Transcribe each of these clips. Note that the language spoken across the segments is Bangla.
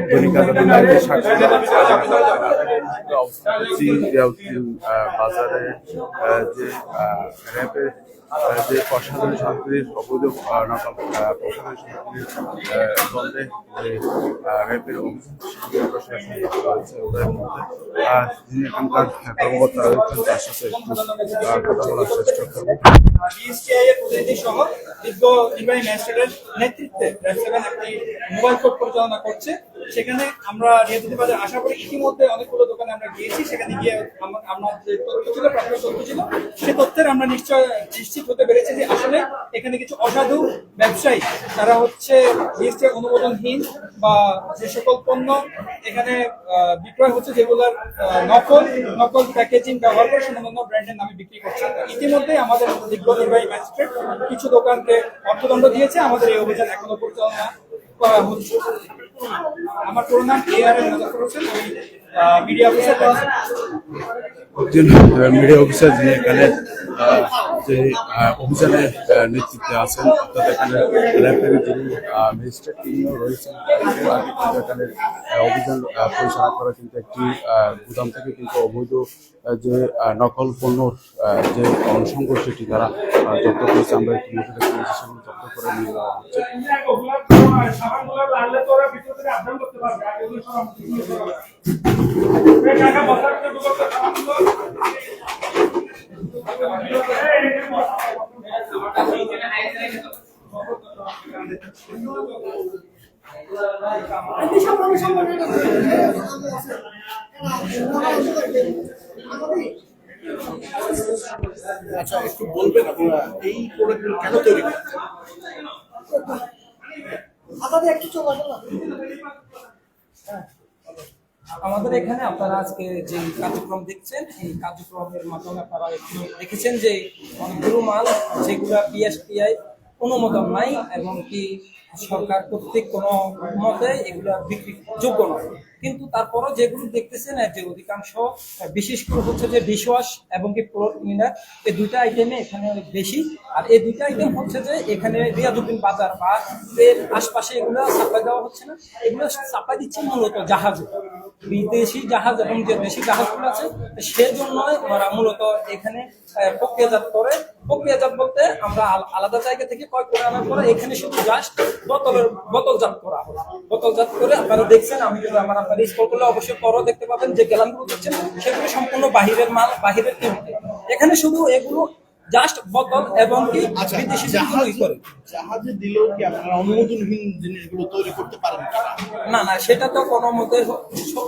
দৈনিক আজাদের লাইভে স্বাগত জানাচ্ছি। বাজারে যে র্যাবের যে প্রশাসনিক সামগ্রীর অবৈধ নকল প্রশাসনিক সামগ্রীর দ্বন্দ্বে যে র্যাবের প্রশাসন রয়েছে ওদের মধ্যে যিনি এখানকার কর্মকর্তা রয়েছেন তার সাথে একটু কথা বলার চেষ্টা করব। প্রতিনিধি সহ বিজ্ঞ নির্বাহী ম্যাজিস্ট্রেটের নেতৃত্বে একটি মোবাইল কোর্ট পরিচালনা করছে। সেখানে আমরা রিয়াদিতে বাজার আসার পরে ইতিমধ্যে অনেকগুলো দোকানে আমরা গিয়েছি। সেখানে গিয়ে আমরা যে তথ্য ছিল, প্রাথমিক তথ্য ছিল, সে তথ্যের আমরা নিশ্চিত হতে পেরেছি যে আসলে এখানে কিছু অসাধু ব্যবসায়ী তারা হচ্ছে জিএসটি অনুমোদনহীন বা যে সকল পণ্য এখানে বিক্রয় হচ্ছে যেগুলোর নকল প্যাকেজিং ব্যবহার করে অন্যান্য ব্র্যান্ডের নামে বিক্রি করছে। ইতিমধ্যে আমাদের বিজ্ঞ নির্বাহী ম্যাজিস্ট্রেট কিছু দোকানকে অর্থদণ্ড দিয়েছে। আমাদের এই অভিযান এখনো পরিচালনা করা হচ্ছে। আমার পুরো নাম ARM Muzaffar Hossain, media officer. একজন মিডিয়া অফিসার যিনি এখানে যে অভিযানের নেতৃত্বে আছেন, অর্থাৎ এখানে র্যাবের যিনি ম্যাজিস্ট্রেট তিনিও রয়েছেন। আগে কিন্তু এখানে অভিযান পরিচালনা করা কিন্তু একটি গুদাম থেকে কিন্তু অবৈধ যে নকল পণ্যর যে অনসংখ্য সেটি তারা জব্দ করেছে। আমরা একটি মধ্যে সেগুলো জব্দ করে নিয়ে যাওয়া হচ্ছে। আচ্ছা, একটু বলবেন আপনারা এই প্রোডাক্টগুলো কেন তৈরি করছেন? আমাদের এখানে আপনারা আজকে যে কার্যক্রম দেখছেন, এই কার্যক্রমের মাধ্যমে আপনারা একটু দেখেছেন যে অনেকগুলো মাল যেগুলো PSPI অনুমোদন নাই এবং কি সরকার কর্তৃক কোনো মতে এগুলো বিক্রি যোগ্য নয়। কিন্তু তারপরও যেগুলো দেখতেছেন যে অধিকাংশ, বিশেষ করে হচ্ছে যে ডিশওয়াশ এবং কি ফ্লোর ক্লিনার, এই দুইটা আইটেমে এখানে অনেক বেশি। আর এই দুইটা আইটেম হচ্ছে যে এখানে রিয়াদুদ্দিন বাজার বা এর আশপাশে এগুলো সাপ্লাই দেওয়া হচ্ছে না। এগুলো সাপ্লাই দিচ্ছে মূলত জাহাজে, বিদেশি জাহাজ এবং যে দেশি জাহাজগুলো আছে সেজন্য ওরা মূলত এখানে প্রক্রিয়াজাত করে। প্রক্রিয়াজাত বলতে আমরা আলাদা জায়গা থেকে ক্রয় করে আনার পরে এখানে শুধু জাস্ট বোতলজাত করা হয়। বোতলজাত করে আপনারা দেখছেন, আমি যদি আপনার স্কোর করলে অবশ্যই পরও দেখতে পাবেন যে গ্যালানগুলো দেখছেন সেগুলো সম্পূর্ণ বাহিরের মাল, বাহিরের কেমিক্যাল। এখানে শুধু এগুলো জাস্ট বোতল এবং কি বিদেশি জাহাজে দিলেও কি আপনারা অনুমোদনহীন জিনিসগুলো তৈরি করতে পারেন? না, সেটা তো কোনো মতে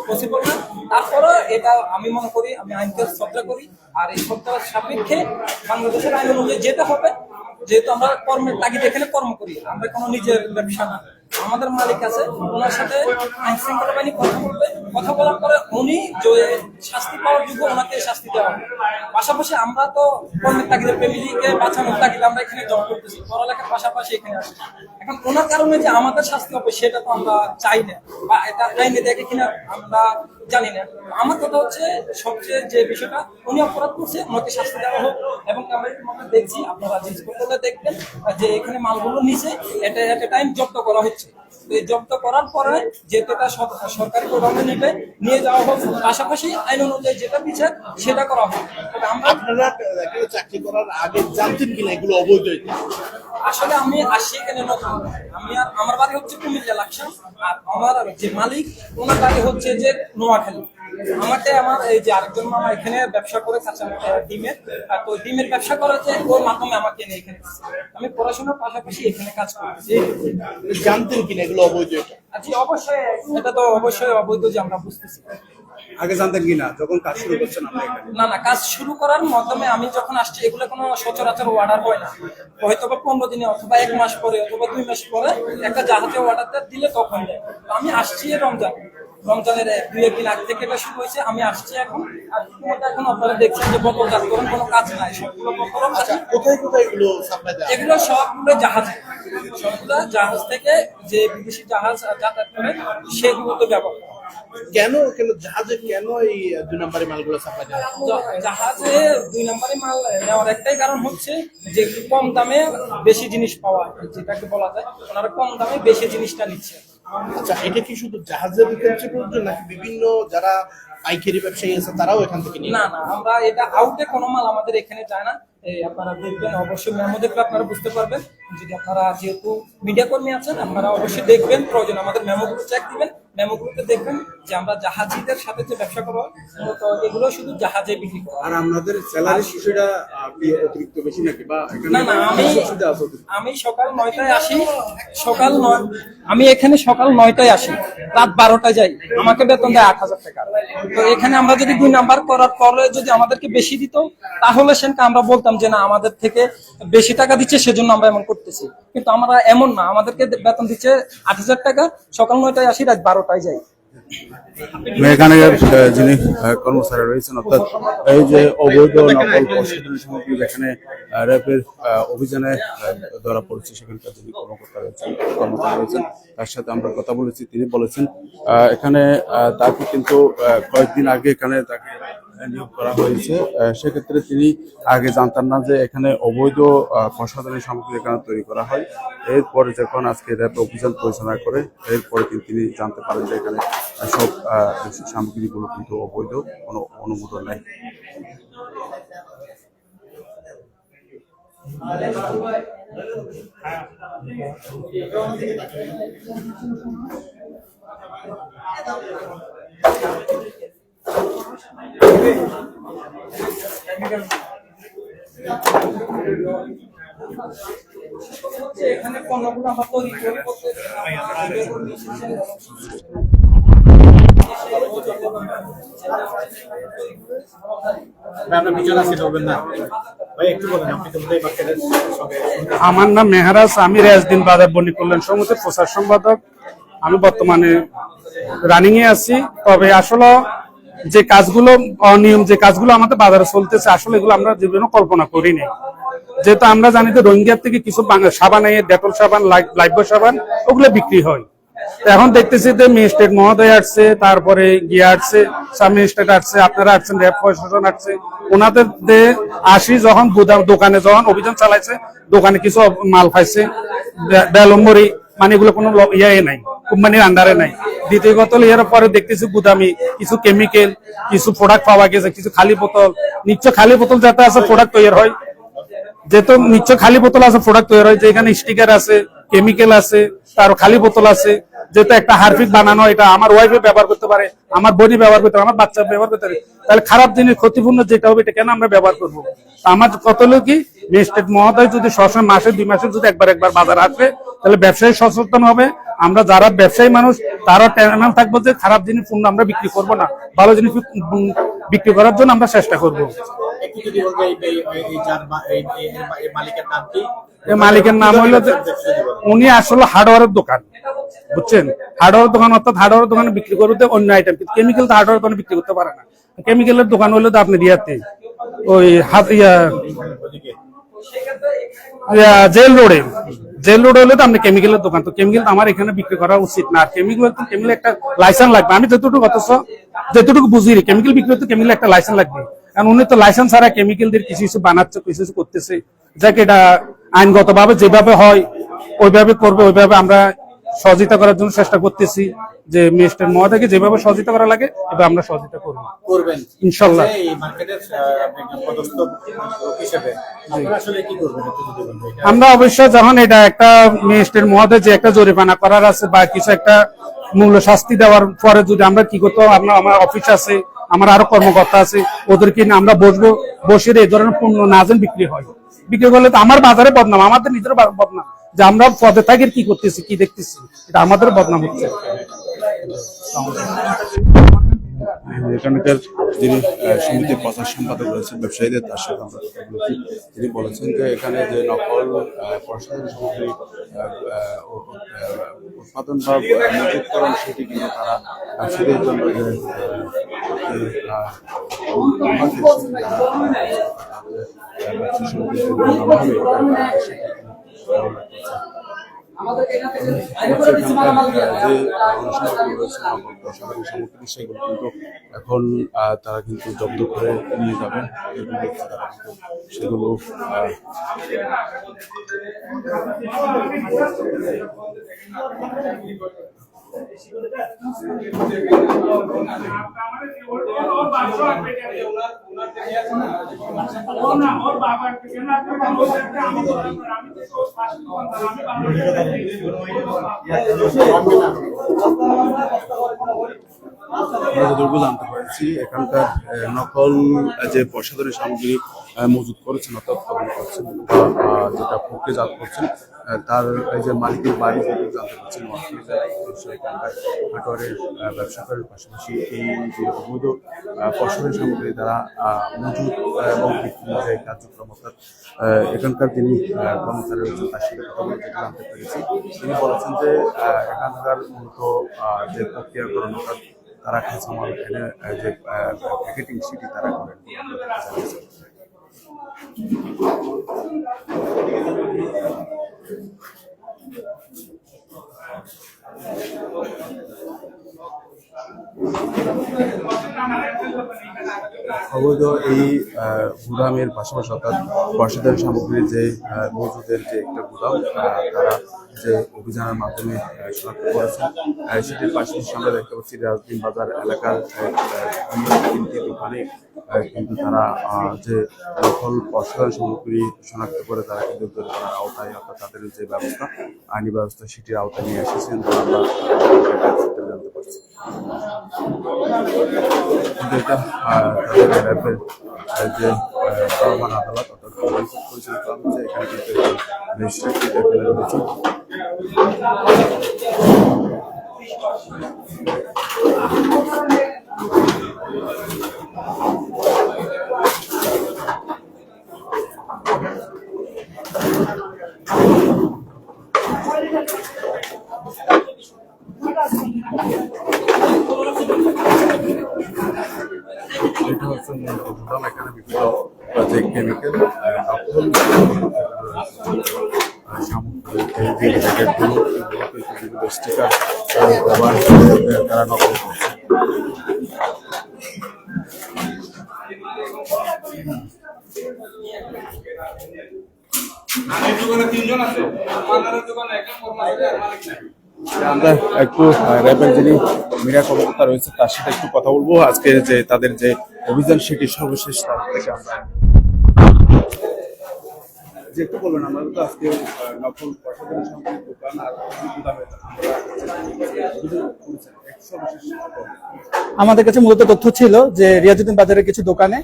পসিবল না। তারপরে এটা আমি মনে করি, আমি আইনকে শ্রদ্ধা করি, আর এই শ্রদ্ধার সাপেক্ষে বাংলাদেশের আইন অনুযায়ী যেতে হবে। যেহেতু আমরা কর্মের তাগিদে এখানে কর্ম করি, আমরা কোনো নিজের ব্যবসা না। আমাদের মালিক আছে, ওনার সাথে আইন শৃঙ্খলা বাহিনী কথা বলবে, কথা বলার পরে উনি যে শাস্তি পাওয়ার যোগ্য ওনাকে শাস্তি দেওয়া হবে। পাশাপাশি আমরা তো কর্মের তাগিদে ফ্যামিলিকে বাঁচানোর তাগিদে আমরা এখানে জব করতেছি, পড়ালেখার পাশাপাশি এখানে আসি। এখন ওনার কারণে যে আমাদের শাস্তি হবে সেটা তো আমরা চাই না, বা এটা আইনে দেখে কিনা আমরা জানি না। আমার কথা হচ্ছে সবচেয়ে যে বিষয়টা, উনি অপরাধ করছে, ওনাকে শাস্তি দেওয়া হোক। এবং আমরা দেখছি, আপনারা জিজ্ঞেস করতে দেখবেন যে এখানে মালগুলো নিচে এটা এট এ টাইম জব্দ করা হচ্ছে। এই জব্দ করার পরে যেটা সরকারি গোডাউনে নিয়ে যাওয়া হোক, পাশাপাশি আইন অনুযায়ী যেটা বিচার সেটা করা হোক। আপনারা চাকরি করার আগে জানতেন কিনা এগুলো অবৈধ? আসলে আমি আসছি এখানে নতুন। আমার বাড়ি হচ্ছে কুমিল্লা লাকসাম, আর আমার যে মালিক ওনার বাড়ি হচ্ছে যে নোয়াখালী। আমার এই যে আরেকজন মামা এখানে ব্যবসা করে ডিমের, তো ডিমের ব্যবসা করেছে, ওর মাধ্যমে আমাকে এনে এখানে। আমি পড়াশোনার পাশাপাশি এখানে কাজ করছি। জানতেন কিনা এগুলো অবৈধ? জি অবশ্যই, এটা তো অবশ্যই অবৈধ যে আমরা বুঝতেছি। আগে জানতেন কিনা যখন কাজ শুরু করছেন? না, কাজ শুরু করার মাধ্যমে আমি যখন আসছি, এগুলো কোনো সচরাচর অর্ডার হয় না। হয়তো বা 15 দিনে অথবা 1 মাস পরে অথবা 2 মাস পরে একটা জাহাজে অর্ডারটা দিলে তখন দেয়। আমি আসছি রমজানের 2-1 দিন আগে থেকে এটা শুরু হয়েছে। আমি আসছি এখন, আর এখন আপনারা দেখছেন যে বোতলজাত করার কোনো কাজ নাই, সবগুলো বোতল। কোথায় এগুলো সাপ্লাই দেয়? এগুলো সবগুলো জাহাজ থেকে যে বিদেশি জাহাজ যাতায়াত করে সেগুলো ব্যবহার। কেন জাহাজে এই 2 নম্বরি মালগুলো সাপ্লাই দেয়? জাহাজে 2 নম্বরি মাল নেওয়ার একটাই কারণ হচ্ছে যে কম দামে বেশি জিনিস পাওয়া, যেটাকে বলা যায় ওনারা কম দামে বেশি জিনিসটা নিচ্ছে। আচ্ছা, এটা কি শুধু জাহাজের ক্ষেত্রে প্রযোজ্য নাকি বিভিন্ন যারা পাইকারি ব্যবসায়ী আছে তারাও এখান থেকে নিয়ে না না, আমরা এটা আউটে কোনো মাল আমাদের এখানে যায় না। এই আপনারা দেখবেন, অবশ্যই মেমো দেখলে আপনারা বুঝতে পারবেন। যদি আপনারা যেহেতু মিডিয়া কর্মী আছেন, আপনারা অবশ্যই দেখবেন, প্রয়োজন আমাদের মেমো গ্রুপ চেক দিবেন। মেমো গ্রুপে দেখবেন যে আমরা জাহাজিদের সাথে যে ব্যবসা করবো, মূলত এগুলো শুধু জাহাজে বিক্রি করা। আর আপনাদের স্যালারি শিশুরা অতিরিক্ত বেশি নাকি বা না না, আমি সকাল 9টায় আসি, আমি এখানে সকাল 9টায় আসি, রাত 12টায় যাই, আমাকে বেতন দেয় 8,000 টাকা। তো এখানে আমরা যদি 2 নাম্বার করার পরে যদি আমাদেরকে বেশি দিত, তাহলে সেটা আমরা বলতাম যে না, আমাদের থেকে বেশি টাকা দিচ্ছে সেজন্য আমরা এমন করতেছি। কিন্তু আমরা এমন না, আমাদেরকে বেতন দিচ্ছে 8,000 টাকা, সকাল 9টায় আসি, রাত 12টায় যাই। এখানে যিনি কর্মচারী রয়েছেন, অর্থাৎ এই যে অবৈধ নকল প্রসাধনী সামগ্রী যেখানে র্যাবের অভিযানে ধরা পড়েছে, সেখানকার যিনি কর্মকর্তা রয়েছেন, কর্মচারী রয়েছেন, তার সাথে আমরা কথা বলেছি। তিনি বলেছেন এখানে তাকে কিন্তু কয়েকদিন আগে এখানে তাকে নিয়োগ করা হয়েছে। সেক্ষেত্রে তিনি আগে জানতেন না যে এখানে অবৈধ প্রসাধনী সামগ্রী এখানে তৈরি করা হয়। এরপরে যখন আজকে র্যাব অভিযান পরিচালনা করে, এরপরে কিন্তু তিনি জানতে পারেন যে এখানে সব সামগ্রীগুলো কিন্তু অবৈধ, কোনো অনুমোদন নাই। এখানে পণ্যগুলো আমরা তৈরি করে আমার নাম মেহরাজ, আমি রেজদিন বাজার বণিক কল্যাণ সমিতির প্রচার সম্পাদক। আমি বর্তমানে রানিং এ আছি। তবে আসলে যে কাজগুলো অনিয়ম, যে কাজগুলো আমাদের বাজারে চলতেছে, আসলে এগুলো আমরা জীবনে কল্পনা করিনি। যেহেতু আমরা জানি যে রোহিঙ্গা থেকে কিছু সাবান, ডেটল সাবান, লাইফবয় সাবান, ওগুলো বিক্রি হয়। এখন দেখতেছি যে ম্যাজিস্ট্রেট মহোদয় আসছে, তারপরে গিয়ে আসছে, সাব ম্যাজিস্ট্রেট আসছে, আপনারা আসছেন, র্যাব প্রশাসন আসছে। ওনাদের আসি যখন দোকানে যখন অভিযান চালাইছে, দোকানে কিছু মাল পাইছে বেলম্বরি, মানে এগুলো কোনো ইয়ে নাই, কোম্পানির আন্ডারে নাই। দ্বিতীয়ত এর পরে দেখতেছি গুদামি কিছু কেমিক্যাল, কিছু প্রোডাক্ট পাওয়া গেছে, কিছু খালি বোতল, নিশ্চয় খালি বোতল যাতে আছে প্রোডাক্ট তৈরি হয়, যেহেতু নিশ্চয় খালি বোতল আছে প্রোডাক্ট তৈরি হয়, যেখানে স্টিকার আছে, কেমিক্যাল আছে, তার খালি বোতল আছে। যেহেতু একটা হারপিক বানানো, এটা আমার ওয়াইফে ব্যবহার করতে পারে, আমার বোনই ব্যবহার করতে পারে, আমার বাচ্চা ব্যবহার করতে পারে, তাহলে খারাপ জিনিস, ক্ষতিপূর্ণ যেটা হবে, এটা কেন আমরা ব্যবহার করবো? আমার কত হলো কি, ম্যাজিস্ট্রেট মহোদয় যদি সবসময় মাসে 2 মাসে যদি একবার বাজার আসবে, তাহলে ব্যবসায়ী সচেতন হবে। আমরা যারা ব্যবসায়ী মানুষ, তারা টেনশন থাকবো যে খারাপ জিনিস পণ্য আমরা বিক্রি করবো না, ভালো জিনিস বিক্রি করার জন্য আমরা চেষ্টা করবো। মালিকের নাম হইলো, উনি আসলে হার্ডওয়ারের দোকান, বুঝছেন, হার্ডওয়ারের দোকান, অর্থাৎ হার্ডওয়ারের দোকানে বিক্রি করতে অন্য আইটেম, কিন্তু কেমিক্যাল তো হার্ডওয়ারের দোকানে বিক্রি করতে পারে না। কেমিক্যালের দোকান হইলো তো আপনি ইয়াতে ওই জেল রোডে হলে তো আপনি কেমিক্যালের দোকান, তো কেমিক্যাল তো আমার এখানে বিক্রি করা উচিত না। আর কেমিক্যাল একটা লাইসেন্স লাগবে, আমি যতটুকু বুঝি, কেমিক্যাল বিক্রি করতে কেমিক্যাল একটা লাইসেন্স লাগবে। কারণ উনি তো লাইসেন্স ছাড়া কেমিক্যাল দিয়ে কিছু কিছু বানাচ্ছে, কিছু কিছু করতেছে, যাকে এটা আইনগত ভাবে যেভাবে হয় ওইভাবে করবে, ওইভাবে আমরা সহযোগিতা করার জন্য চেষ্টা করতেছি। যে ম্যাজিস্ট্রেট মহোদয়কে যেভাবে সহযোগিতা করা লাগে, এবার আমরা সহযোগিতা করবেন ইনশাল্লাহ। আমরা অবশ্যই যখন এটা একটা ম্যাজিস্ট্রেট মহোদয় যে একটা জরিমানা করার আছে বা কিছু একটা মূল্য শাস্তি দেওয়ার পরে যদি আমরা কি করতে, আমার অফিস আছে, আমার আরো কর্মকর্তা আছে, ওদেরকে আমরা বসে এই ধরনের পণ্য না যেন বিক্রি হয়। বিক্রি করলে তো আমার বাজারে বদনাম, আমাদের নিজের বদনাম, যে আমরা পদে থাকি কি করতেছি, কি দেখতেছি, এটা আমাদের বদনাম হচ্ছে। এখানকার যিনি সমিতির প্রচার সম্পাদক রয়েছেন ব্যবসায়ীদের, তার সাথে আমরা কথা বলেছি। তিনি বলেছেন যে এখানে যে নকল প্রসাধনী সামগ্রী উৎপাদন বা মজুতকরণ, সেটি কিন্তু তারা ব্যবসায়ীদের জন্য যে সেগুলো কিন্তু এখন তারা কিন্তু জব্দ করে নিয়ে যাবেন, সেগুলো আমরা যতটুকু জানতে পারছি এখানকার নকল যে প্রসাধনী সামগ্রী মজুত করেছেন অর্থাৎ উৎপাদন করছেন বা যেটা প্রক্রিয়াজাত করছেন তার এই যে মালিকের বাড়ি যতটুকু জানতে পারছেন নোয়াখালী জেলায় এখানকার হাটুয়ারের ব্যবসা করার পাশাপাশি এই যে অবৈধ প্রসাধনী সামগ্রী দ্বারা মজুত এবং বিক্রির যে কার্যক্রম অর্থাৎ এখানকার যিনি কর্মচারী রয়েছেন তার সাথে কথা বলে যেটা জানতে পেরেছি তিনি বলেছেন যে এখানকার মূলত যে প্রক্রিয়াকরণ অর্থাৎ তারা কাঁচামাল এনে যে প্যাকেটিং সেটি তারা করেন। অবৈধ এই গুদামের পাশাপাশি অর্থাৎ প্রসাধনী সামগ্রীর যে মজুদের যে একটা গুদাম তারা যে অভিযানের মাধ্যমে শনাক্ত করেছেন সেটির পাশাপাশি আমরা দেখতে পাচ্ছি রাজদিন বাজার এলাকার তিনটি দোকানে কিন্তু তারা যে নকল প্রসাধনী সামগ্রী শনাক্ত করে তারা কিন্তু জরিমানার আওতায় অর্থাৎ তাদের যে ব্যবস্থা আইনি ব্যবস্থা সেটির আওতায় নিয়ে এসেছেন আমরা জানতে পারছি। কিন্তু এটা তাদের র্যাবের যে চলমান আদালত অর্থাৎ পরিচালনা করা হচ্ছে এখানে কিন্তু রেজিস্ট্রেশন রয়েছে। এটা হচ্ছে গুদাম, এখানে বিভিন্ন যে কেমিক্যাল সামগ্রী এই যে প্যাকেটগুলো বিভিন্ন স্টিকার ব্যবহার করে তারা নকল করছে। আমরা একটু র্যাবের যিনি মিডিয়া কর্মকর্তা রয়েছে তার সাথে একটু কথা বলবো আজকে যে তাদের যে অভিযান সেটি সর্বশেষ তার থেকে আমরা যে একটু বলবেন। আমরা তো আজকে নকল প্রসাধনী সামগ্রীর দোকান আর গুদামে আমাদের কাছে মূলত তথ্য ছিল যে রিয়াজউদ্দিন বাজারের কিছু দোকানে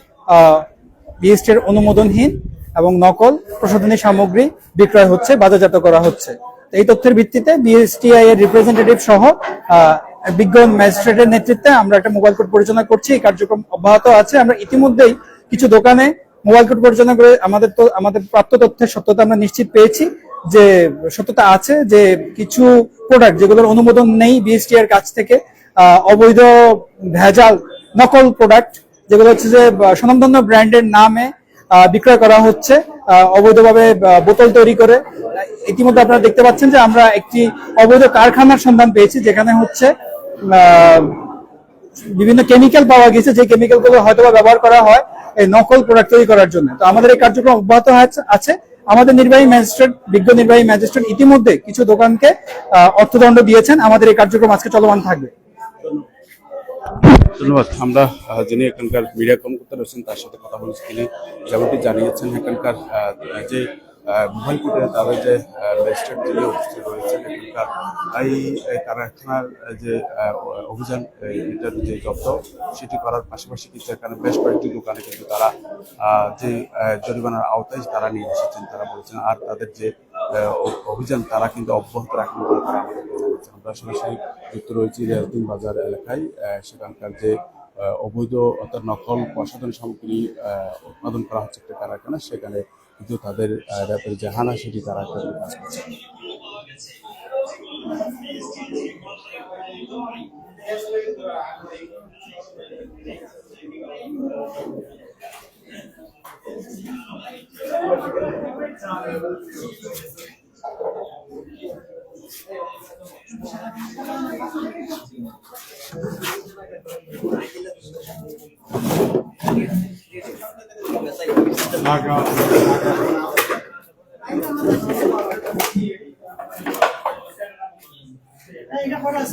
বিএসটির অনুমোদনহীন এবং নকল প্রসাধনী সামগ্রী বিক্রয় হচ্ছে, বাজারজাত করা হচ্ছে। এই তথ্যের ভিত্তিতে বিএসটিআই এর রিপ্রেজেন্টেটিভ সহ বিজ্ঞ ম্যাজিস্ট্রেটের নেতৃত্বে আমরা একটা মোবাইল কোর্ট পরিচালনা করছি। এই কার্যক্রম অব্যাহত আছে। আমরা ইতিমধ্যেই কিছু দোকানে মোবাইল কোর্ট পরিচালনা করে আমাদের প্রাপ্ত তথ্যের সত্যতা আমরা নিশ্চিত পেয়েছি যে সত্যতা আছে যে কিছু প্রোডাক্ট যেগুলোর অনুমোদন নেই বিএসটিআই এর কাছ থেকে অবৈধ ভেজাল নকল প্রোডাক্ট যেগুলো হচ্ছে যে স্বনামধন্য ব্র্যান্ডের নামে বিক্রয় করা হচ্ছে অবৈধভাবে বোতল তৈরি করে। ইতিমধ্যে আপনারা দেখতে পাচ্ছেন যে আমরা একটি অবৈধ কারখানার সন্ধান পেয়েছি যেখানে হচ্ছে বিভিন্ন কেমিক্যাল পাওয়া গেছে, যে কেমিক্যালগুলো হয়তো ব্যবহার করা হয় এই নকল প্রোডাক্ট তৈরি করার জন্য। তো আমাদের এই কার্যক্রম অব্যাহত আছে। আমাদের নির্বাহী ম্যাজিস্ট্রেট, বিজ্ঞ নির্বাহী ম্যাজিস্ট্রেট ইতিমধ্যে কিছু দোকানকে অর্থদণ্ড দিয়েছেন। আমাদের এই কার্যক্রম আজকে চলমান থাকবে। ধন্যবাদ। আমরা যিনি এখানকার মিডিয়া কর্মকর্তা রয়েছেন তার সাথে কথা বলেছি। তিনি যেমনটি জানিয়েছেন এখানকার যে মোবাইল কোর্টে তাদের যে ম্যাজিস্ট্রেট যিনি উপস্থিত রয়েছেন এখানকার এই কারখানার যে অভিযান এটার যে জব্দ সেটি করার পাশাপাশি কিন্তু এখানে বেশ কয়েকটি দোকানে কিন্তু তারা যে জরিমানার আওতায় তারা নিয়ে এসেছেন তারা বলছেন, আর তাদের যে অভিযান তারা কিন্তু অব্যাহত রাখেন বলে তারা আমাদেরকে জানাচ্ছেন। আমরা সরাসরি যুক্ত রয়েছি রিয়াজউদ্দিন বাজার এলাকায়। সেখানকার যে অবৈধ অর্থাৎ নকল প্রসাধনী সামগ্রী উৎপাদন করা হচ্ছে একটা কারখানা, সেখানে কিন্তু তাদের র্যাবের যে হানা সেটি তারা একটা কাজ করছে।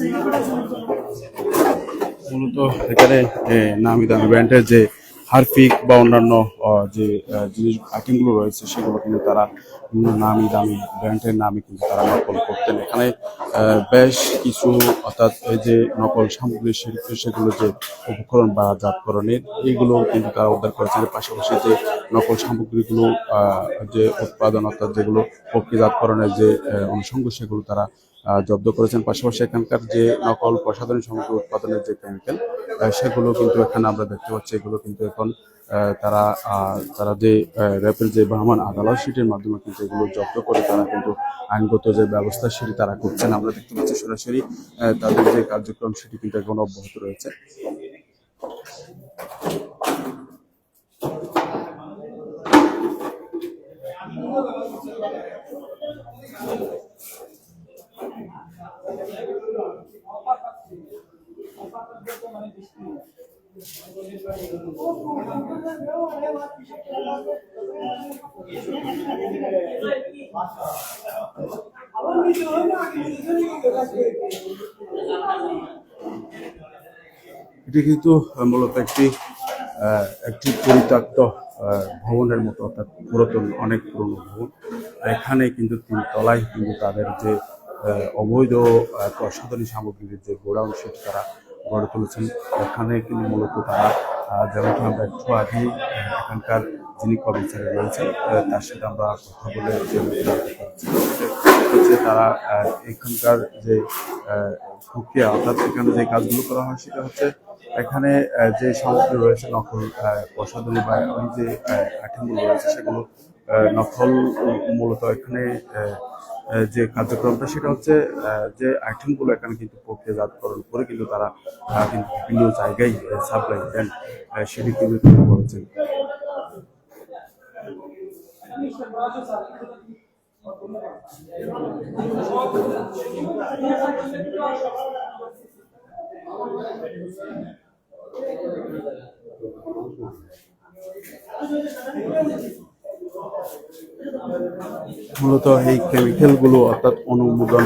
এটা মূলত এখানে নামি দামি ব্র্যান্ডের যে হারপিক বা অন্যান্য যে জিনিস আইটেমগুলো রয়েছে সেগুলো কিন্তু তারা নামি দামি ব্র্যান্ডের নামে কিন্তু তারা নকল করতেন। এখানে বেশ কিছু অর্থাৎ এই যে নকল সামগ্রী সেগুলো যে উপকরণ বা জাতকরণের এইগুলো কিন্তু তারা উদ্ধার করেছেন। পাশাপাশি যে নকল সামগ্রীগুলো যে উৎপাদন অর্থাৎ যেগুলো প্রক্রিয়াজাতকরণের যে অনুষঙ্গ সেগুলো তারা জব্দ করেছেন। পাশাপাশি এখানকার যে নকল প্রসাধনী সামগ্রী উৎপাদনের যে কেমিক্যাল সেগুলো কিন্তু এখানে আমরা দেখতে পাচ্ছি। এগুলো কিন্তু এখন তারা যে র্যাবের যে ভ্রাম্যমাণ আদালত সেটির মাধ্যমে কিন্তু এগুলো জব্দ করে তারা কিন্তু আইনগত যে ব্যবস্থা সেটি তারা করছেন। আমরা দেখতে পাচ্ছি সরাসরি তাদের যে কার্যক্রম সেটি কিন্তু এখন অব্যাহত রয়েছে। এটি কিন্তু মূলত একটি পরিত্যক্ত ভবনের মতো, অর্থাৎ পুরাতন অনেক পুরনো ভবন। এখানে কিন্তু 3 তলায় কিন্তু তাদের যে অবৈধ প্রসাধনী সামগ্রীর যে গোডাউন সেটি তারা গড়ে তুলেছেন। এখানে কিন্তু মূলত তারা যেমনটি আমরা একটু আগেই এখানকার যিনি কর্মচারী রয়েছেন তার সাথে আমরা কথা বলে যে তারা এখানকার যে প্রক্রিয়া অর্থাৎ এখানে যে কাজগুলো করা হয় সেটা হচ্ছে এখানে যে সামগ্রী রয়েছে নকল প্রসাধনী বা ওই যে আইটেমগুলো রয়েছে সেগুলো নকল মূলত এখানে যে কার্যক্রমটা সেটা হচ্ছে যে আইটেমগুলো এখানে কিন্তু প্রক্রিয়াজাতকরণ করে কিন্তু তারা কিন্তু বিভিন্ন জায়গায় সাপ্লাই দেন সেটি কিন্তু তিনি বলেছেন। মূলত এই কেমিক্যাল গুলো অর্থাৎ অনুমোদন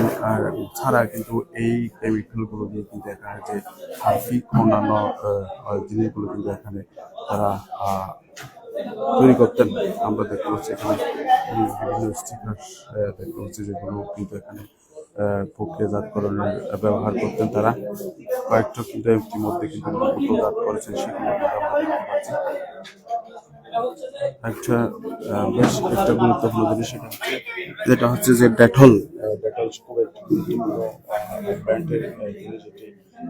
ছাড়া কিন্তু এই কেমিক্যাল গুলো দিয়ে কিন্তু এখানে যে হারপিক অন্যান্য জিনিসগুলো কিন্তু এখানে তারা তৈরি করতেন। আমরা দেখতে পাচ্ছি এখানে বিভিন্ন স্টিকার দেখতে পাচ্ছি যেগুলো কিন্তু এখানে প্রক্রিয়াজাতকরণের ব্যবহার করতেন তারা। কয়েকটা কিন্তু ইতিমধ্যে কিন্তু প্রক্রিয়াজাত করেছেন সেগুলো কিন্তু আমরা দেখতে পাচ্ছি। বেশ একটা গুরুত্বপূর্ণ জিনিস যেটা হচ্ছে যে ডেটল খুব একটি গুরুত্বপূর্ণ ব্র্যান্ডের জিনিস, যেটি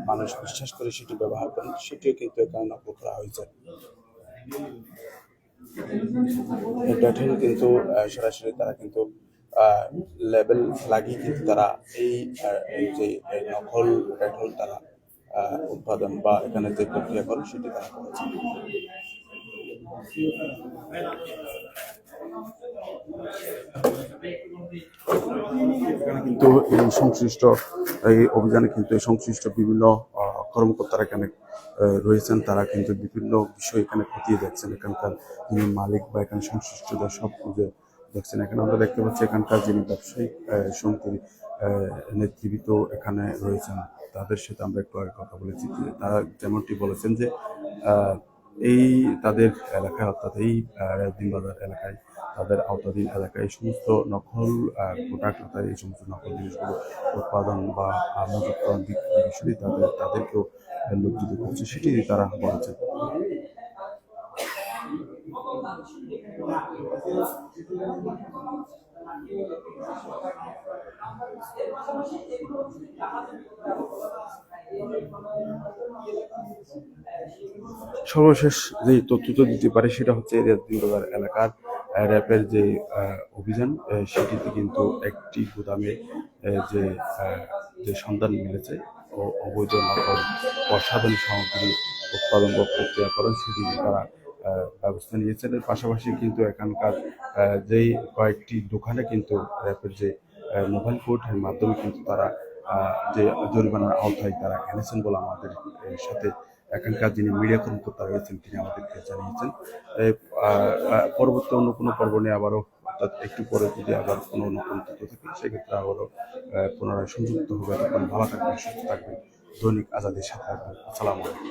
মানুষ বিশ্বাস করে সেটি ব্যবহার করেন, সেটিও কিন্তু এখানে নকল করা হয়েছে। ডেটল কিন্তু সরাসরি তারা কিন্তু লেবেল লাগিয়ে কিন্তু তারা এই যে নকল ডেটল তারা উৎপাদন বা এখানে যে প্রক্রিয়া করে সেটি তারা করেছে। এখানে কিন্তু এই সংশ্লিষ্ট এই অভিযানে কিন্তু এই সংশ্লিষ্ট বিভিন্ন কর্মকর্তারা এখানে রয়েছেন। তারা কিন্তু বিভিন্ন বিষয় এখানে খতিয়ে দেখছেন। এখানকার যিনি মালিক বা এখানে সংশ্লিষ্ট সব খুঁজে দেখছেন। এখানে আমরা দেখতে পাচ্ছি এখানকার যিনি ব্যবসায়িক সমিতির নেতৃবৃন্দ এখানে রয়েছেন, তাদের সাথে আমরা একটু আগে কথা বলেছি। তারা যেমনটি বলেছেন যে এই তাদের এলাকায় অর্থাৎ এই রাজদিন বাজার এলাকায় তাদের আওতাধীন এলাকায় এই সমস্ত নকল প্রোডাক্ট অর্থাৎ এই সমস্ত নকল জিনিসগুলো উৎপাদন বা মজুতকরণ বিক্রির বিষয়ে তাদেরকেও লজ্জিত করছে সেটি তারা বলেছেন। সর্বশেষ যে তথ্যটা দিতে পারে সেটা হচ্ছে রাজদিন বাজার এলাকার র্যাবের যে অভিযান সেটিতে কিন্তু একটি গুদামে যে সন্ধান মিলেছে অবৈধ নকল প্রসাধনী সামগ্রী উৎপাদন বা প্রক্রিয়াকরণ সেটি তারা ব্যবস্থা নিয়েছেন। এর পাশাপাশি কিন্তু এখানকার যেই কয়েকটি দোকানে কিন্তু র্যাবের যে মোবাইল কোর্টের মাধ্যমে কিন্তু তারা যে জরিমানার আওতায় তারা এনেছেন বলে আমাদের সাথে এখানকার যিনি মিডিয়া কর্মকর্তা রয়েছেন তিনি আমাদেরকে জানিয়েছেন। পরবর্তী অন্য কোনো পর্ব নিয়ে আবারও অর্থাৎ একটু পরে যদি আবার কোনো নতুন তথ্য থাকে সেক্ষেত্রে আবারও পুনরায় সংযুক্ত হবে। তখন ভালো থাকবেন, সুস্থ থাকবেন। দৈনিক আজাদির সাথে থাকবেন। আসসালামু আলাইকুম।